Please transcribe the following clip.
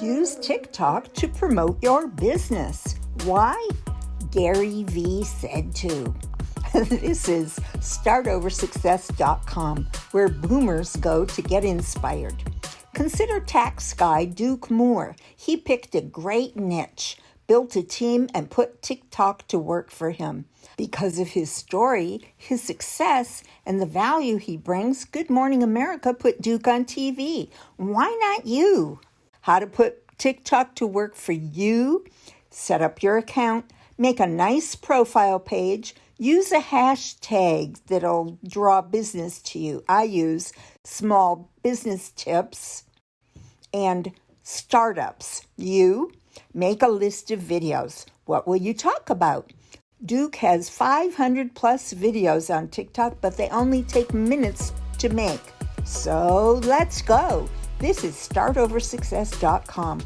Use TikTok to promote your business. Why? Gary Vee said to. This is StartOverSuccess.com, where boomers go to get inspired. Consider tax guy Duke Moore. He picked a great niche, built a team, and put TikTok to work for him. Because of his story, his success, and the value he brings, Good Morning America put Duke on TV. Why not you? How to put TikTok to work for you? Set up your account, make a nice profile page, use a hashtag that'll draw business to you. I use small business tips and startups. You make a list of videos. What will you talk about? Duke has 500 plus videos on TikTok, but they only take minutes to make. So let's go. This is StartOverSuccess.com.